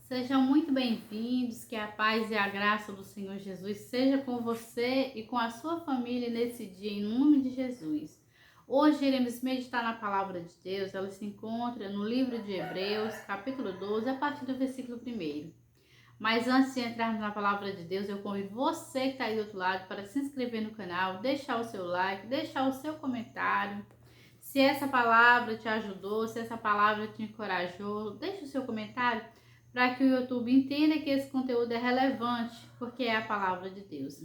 Sejam muito bem-vindos, que a paz e a graça do Senhor Jesus seja com você e com a sua família nesse dia, em nome de Jesus. Hoje iremos meditar na palavra de Deus, ela se encontra no livro de Hebreus, capítulo 12, a partir do versículo 1. Mas antes de entrarmos na palavra de Deus, eu convido você que está aí do outro lado para se inscrever no canal, deixar o seu like, deixar o seu comentário. Se essa palavra te ajudou, se essa palavra te encorajou, deixe o seu comentário para que o YouTube entenda que esse conteúdo é relevante, porque é a palavra de Deus.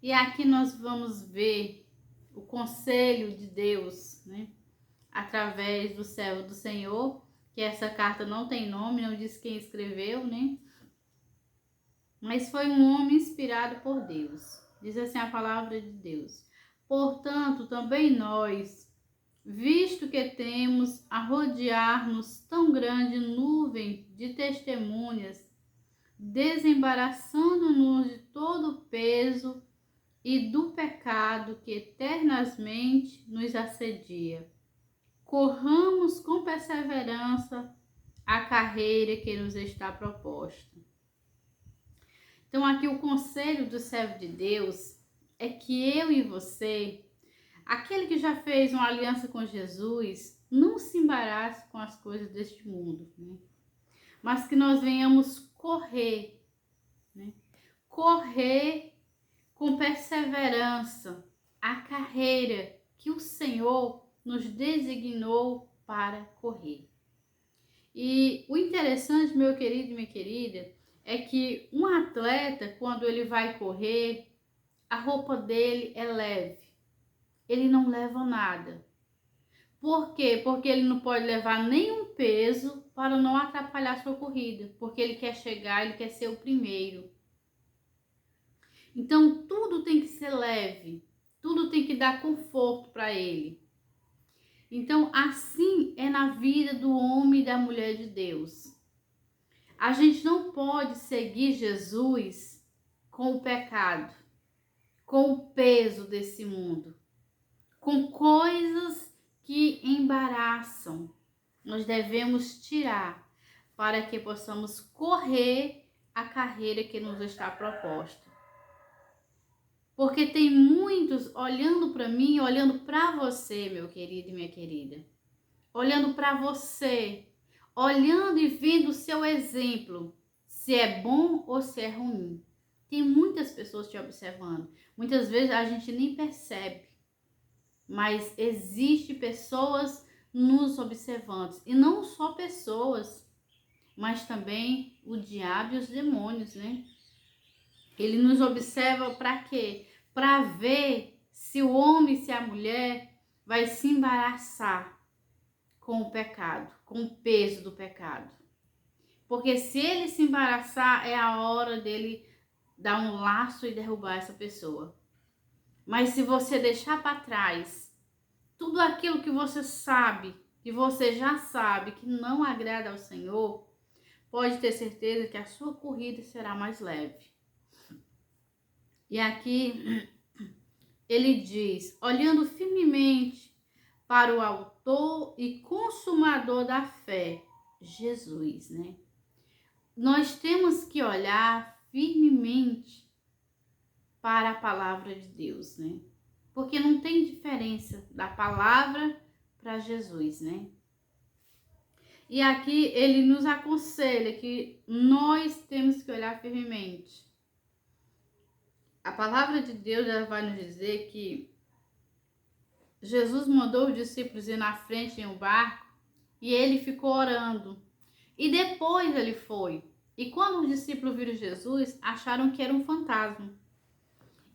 E aqui nós vamos ver o conselho de Deus, né? Através do servo do Senhor, que essa carta não tem nome, não diz quem escreveu, né? Mas foi um homem inspirado por Deus. Diz assim a palavra de Deus. Portanto, também nós, visto que temos a rodear-nos tão grande nuvem de testemunhas, desembaraçando-nos de todo o peso e do pecado que eternamente nos assedia, corramos com perseverança a carreira que nos está proposta. Então aqui o conselho do servo de Deus é que eu e você, aquele que já fez uma aliança com Jesus, não se embarace com as coisas deste mundo, né? Mas que nós venhamos correr, né? Correr com perseverança a carreira que o Senhor nos designou para correr. E o interessante, meu querido e minha querida, é que um atleta, quando ele vai correr, a roupa dele é leve. Ele não leva nada. Por quê? Porque ele não pode levar nenhum peso para não atrapalhar sua corrida, porque ele quer chegar, ele quer ser o primeiro. Então tudo tem que ser leve, tudo tem que dar conforto para ele. Então assim é na vida do homem e da mulher de Deus. A gente não pode seguir Jesus com o pecado, com o peso desse mundo, com coisas que embaraçam. Nós devemos tirar para que possamos correr a carreira que nos está proposta. Porque tem muitos olhando para mim, olhando para você, meu querido e minha querida. Olhando para você, olhando e vendo o seu exemplo, se é bom ou se é ruim. Tem muitas pessoas te observando. Muitas vezes a gente nem percebe, mas existe pessoas nos observando. E não só pessoas, mas também o diabo e os demônios, né? Ele nos observa para quê? Para ver se o homem, se a mulher vai se embaraçar com o pecado, com o peso do pecado. Porque se ele se embaraçar, é a hora dele dar um laço e derrubar essa pessoa. Mas se você deixar para trás tudo aquilo que você sabe, que você já sabe que não agrada ao Senhor, pode ter certeza que a sua corrida será mais leve. E aqui ele diz, olhando firmemente para o autor e consumador da fé, Jesus, né? Nós temos que olhar firmemente para a palavra de Deus, né? Porque não tem diferença da palavra para Jesus, né? E aqui ele nos aconselha que nós temos que olhar firmemente. A palavra de Deus ela vai nos dizer que Jesus mandou os discípulos ir na frente em um barco e ele ficou orando. E depois ele foi. E quando os discípulos viram Jesus, acharam que era um fantasma.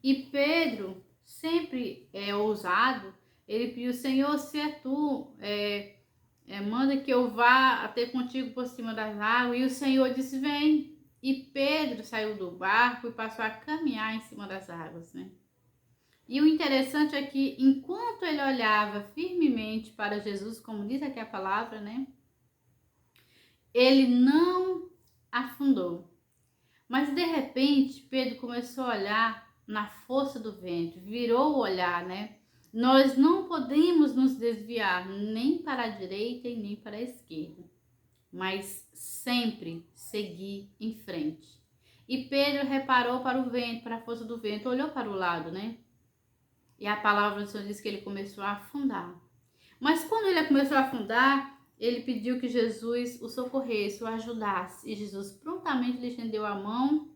E Pedro, sempre ousado, ele pediu, Senhor, se é tu, manda que eu vá até contigo por cima das águas. E o Senhor disse, vem. E Pedro saiu do barco e passou a caminhar em cima das águas, né? E o interessante é que, enquanto ele olhava firmemente para Jesus, como diz aqui a palavra, né? Ele não afundou. Mas, de repente, Pedro começou a olhar na força do vento, virou o olhar, né? Nós não podemos nos desviar nem para a direita e nem para a esquerda. mas sempre seguir em frente. E Pedro reparou para o vento, para a força do vento, olhou para o lado, né? E a palavra do Senhor diz que ele começou a afundar. Mas quando ele começou a afundar, ele pediu que Jesus o socorresse, o ajudasse. E Jesus prontamente lhe estendeu a mão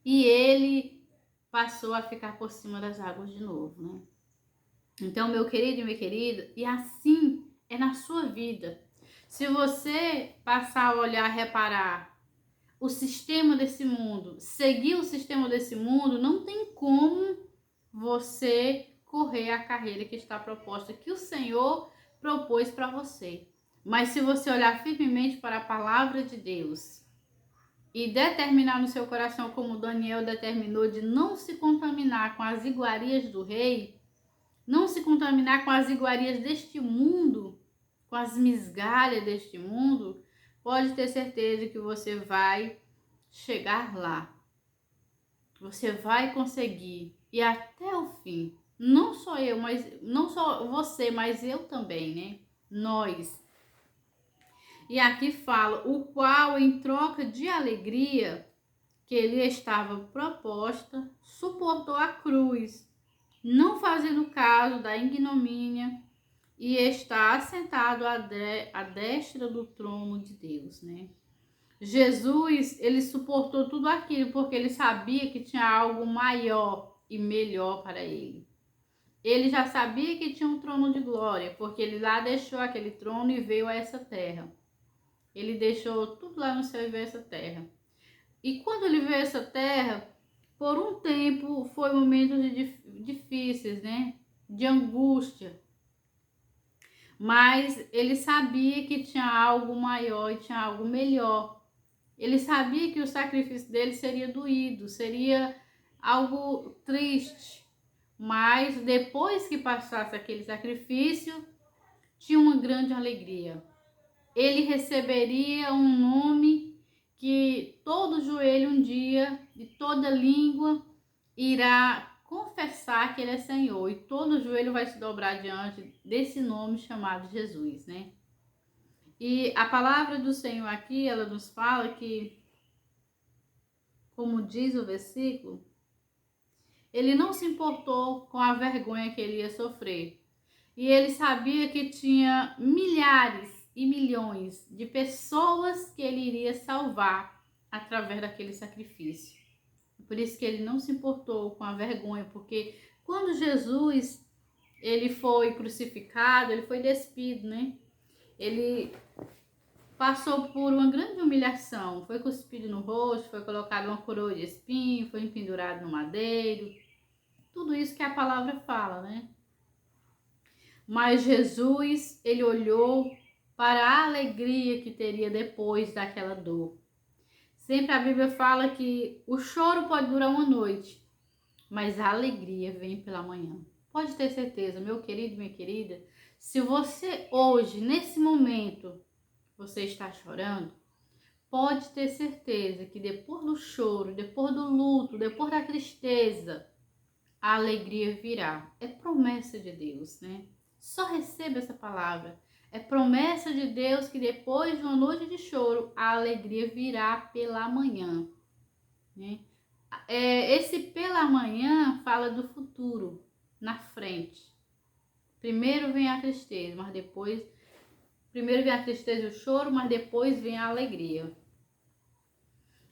e ele passou a ficar por cima das águas de novo, né? Então, meu querido e minha querida, e assim é na sua vida. Se você passar a olhar, reparar o sistema desse mundo, seguir o sistema desse mundo, não tem como você correr a carreira que está proposta, que o Senhor propôs para você. Mas se você olhar firmemente para a palavra de Deus e determinar no seu coração, como Daniel determinou, de não se contaminar com as iguarias do rei, não se contaminar com as iguarias deste mundo, com as migalhas deste mundo, pode ter certeza que você vai chegar lá. Você vai conseguir e até o fim. Não só eu, mas não só você, mas eu também, né? Nós. E aqui fala, o qual em troca de alegria que lhe estava proposta, suportou a cruz, não fazendo caso da ignomínia, e está assentado à destra do trono de Deus, né? Jesus, ele suportou tudo aquilo porque ele sabia que tinha algo maior e melhor para ele. Ele já sabia que tinha um trono de glória, porque ele lá deixou aquele trono e veio a essa terra. Ele deixou tudo lá no céu e veio a essa terra. E quando ele veio a essa terra, por um tempo foi momentos difíceis, né? De angústia. Mas ele sabia que tinha algo maior e tinha algo melhor. Ele sabia que o sacrifício dele seria doído, seria algo triste. Mas depois que passasse aquele sacrifício, tinha uma grande alegria. Ele receberia um nome que todo joelho um dia e toda língua irá confessar que ele é Senhor, e todo joelho vai se dobrar diante desse nome chamado Jesus, né? E a palavra do Senhor aqui, ela nos fala que, como diz o versículo, ele não se importou com a vergonha que ele ia sofrer. E ele sabia que tinha milhares e milhões de pessoas que ele iria salvar através daquele sacrifício. Por isso que ele não se importou com a vergonha, porque quando Jesus ele foi crucificado, ele foi despido, né? Ele passou por uma grande humilhação, foi cuspido no rosto, foi colocado uma coroa de espinho, foi pendurado no madeiro, tudo isso que a palavra fala, né? Mas Jesus, ele olhou para a alegria que teria depois daquela dor. Sempre a Bíblia fala que o choro pode durar uma noite, mas a alegria vem pela manhã. Pode ter certeza, meu querido, minha querida, se você hoje, nesse momento, você está chorando, pode ter certeza que depois do choro, depois do luto, depois da tristeza, a alegria virá. É promessa de Deus, né? Só receba essa palavra. É promessa de Deus que depois de uma noite de choro, a alegria virá pela manhã, né? Esse pela manhã fala do futuro, na frente. Primeiro vem a tristeza, mas depois... Primeiro vem a tristeza e o choro, mas depois vem a alegria.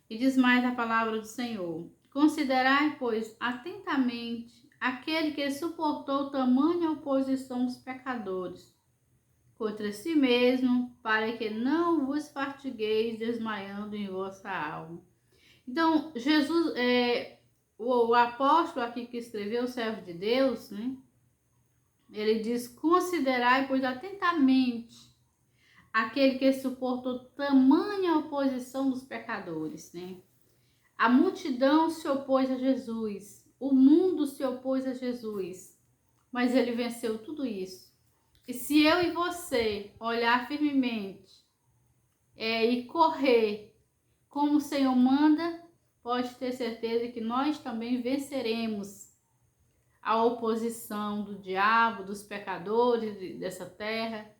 E diz mais a palavra do Senhor: considerai, pois, atentamente aquele que suportou tamanha oposição dos pecadores contra si mesmo, para que não vos fatigueis desmaiando em vossa alma. Então, Jesus, o apóstolo aqui que escreveu, o servo de Deus, né? Ele diz: considerai, pois, atentamente aquele que suportou tamanha oposição dos pecadores, né? A multidão se opôs a Jesus, o mundo se opôs a Jesus, mas ele venceu tudo isso. E se eu e você olhar firmemente e correr como o Senhor manda, pode ter certeza que nós também venceremos a oposição do diabo, dos pecadores dessa terra.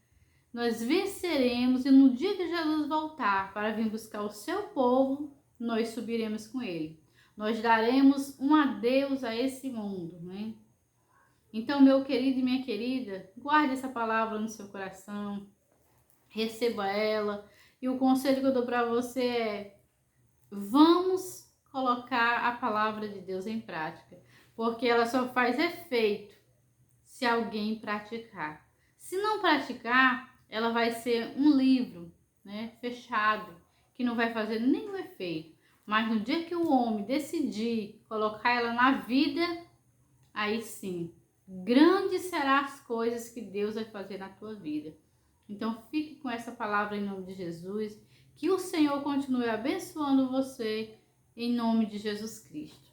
nós venceremos e no dia que Jesus voltar para vir buscar o seu povo, nós subiremos com ele. Nós daremos um adeus a esse mundo, né? Então, meu querido e minha querida, guarde essa palavra no seu coração, receba ela. E o conselho que eu dou para você é: vamos colocar a palavra de Deus em prática, porque ela só faz efeito se alguém praticar. Se não praticar, ela vai ser um livro, né, fechado, que não vai fazer nenhum efeito. Mas no dia que o homem decidir colocar ela na vida, aí sim, grandes serão as coisas que Deus vai fazer na tua vida. Então fique com essa palavra em nome de Jesus, que o Senhor continue abençoando você em nome de Jesus Cristo.